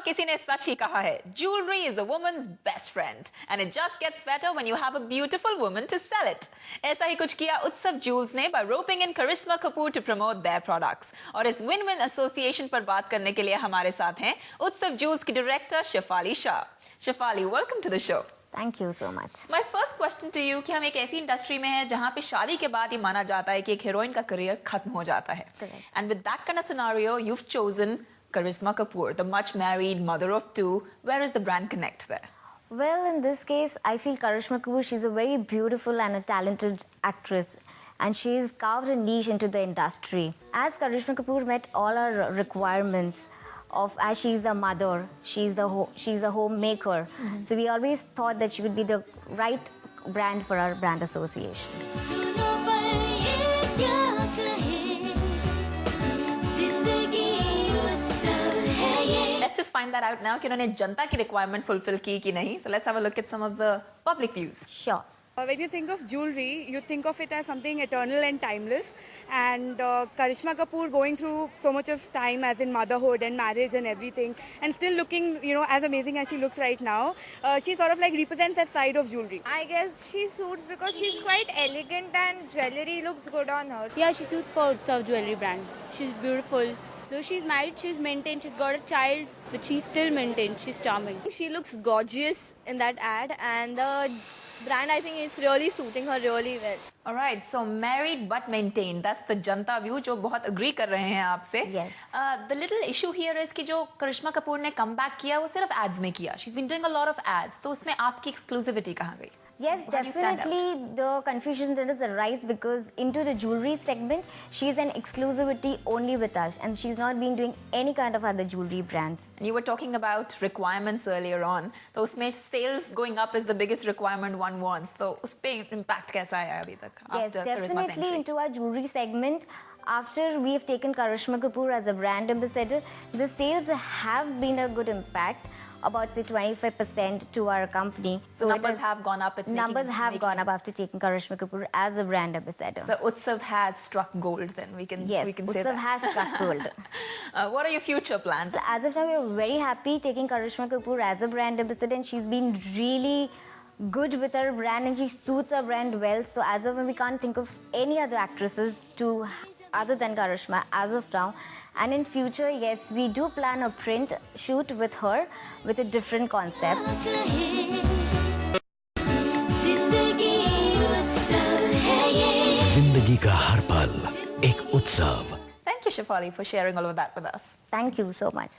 किसी ने सच ही कहा है, jewelry is a woman's best friend and it just gets better when you have a beautiful woman to sell it. ऐसा ही कुछ किया उत्सव जूल्स ने by roping in Karisma Kapoor to promote their products. और इस win-win association पर बात करने के लिए हमारे साथ हैं उत्सव जूल्स की director Shefali Shah. Shefali, welcome to the show. Thank you so much. My first question to you कि हम एक ऐसी इंडस्ट्री में हैं जहाँ पे शादी के बाद ये माना जाता है कि एक हीरोइन का करियर खत्म हो जाता है. Correct. And with that kind of scenario, you've chosen Karisma Kapoor, the much married mother of two. Where is the brand connect there? Well, in this case, I feel Karishma Kapoor, she's a very beautiful and a talented actress. And she's carved a niche into the industry. As Karishma Kapoor met all our requirements of, as she's a mother, she's a homemaker. Mm-hmm. So we always thought that she would be the right brand for our brand association. Let's just find that out now कि उन्होंने जनता की requirement fulfill की कि नहीं. So let's have a look at some of the public views. Sure. When you think of jewelry, you think of it as something eternal and timeless. And Karishma Kapoor going through so much of time as in motherhood and marriage and everything, and still looking, as amazing as she looks right now, she sort of like represents that side of jewelry. I guess she suits because she's quite elegant and jewelry looks good on her. Yeah, she suits for Utsav jewelry brand. She's beautiful. Though she's married, she's maintained, she's got a child, but she's still maintained. She's charming. She looks gorgeous in that ad, and the brand, I think it's really suiting her really well. Alright, so married but maintained. That's the Janata view जो बहुत agree कर रहे हैं आपसे. Yes. The little issue here is कि जो करिश्मा कपूर ने comeback किया वो सिर्फ ads में किया. She's been doing a lot of ads. तो उसमें आपकी exclusivity कहाँ गई? Yes, How do you stand definitely the confusion that is arise because into the jewelry segment, she's an exclusivity only with us and she's not been doing any kind of other jewelry brands. And you were talking about requirements earlier on. तो उसमें sales going up is the biggest requirement one wants. तो उस पे impact कैसा आया अभी तक? Yes, after Karisma's definitely entry? into our jewelry segment. After we have taken Karishma Kapoor as a brand ambassador, the sales have been a good impact, about say 25% to our company. So numbers have gone up. Numbers have gone up after taking Karishma Kapoor as a brand ambassador. So Utsav has struck gold. Then we can Yes, say Utsav that. has struck gold. What are your future plans? So as of now, we are very happy taking Karishma Kapoor as a brand ambassador, and she's been really good with our brand, and she suits our brand well. So as of now, we can't think of any other actresses other than Karishma as of now. And in future, yes, we do plan a print shoot with her with a different concept. जिंदगी का हर पल एक उत्सव. Thank you, Shefali, for sharing all of that with us. Thank you so much.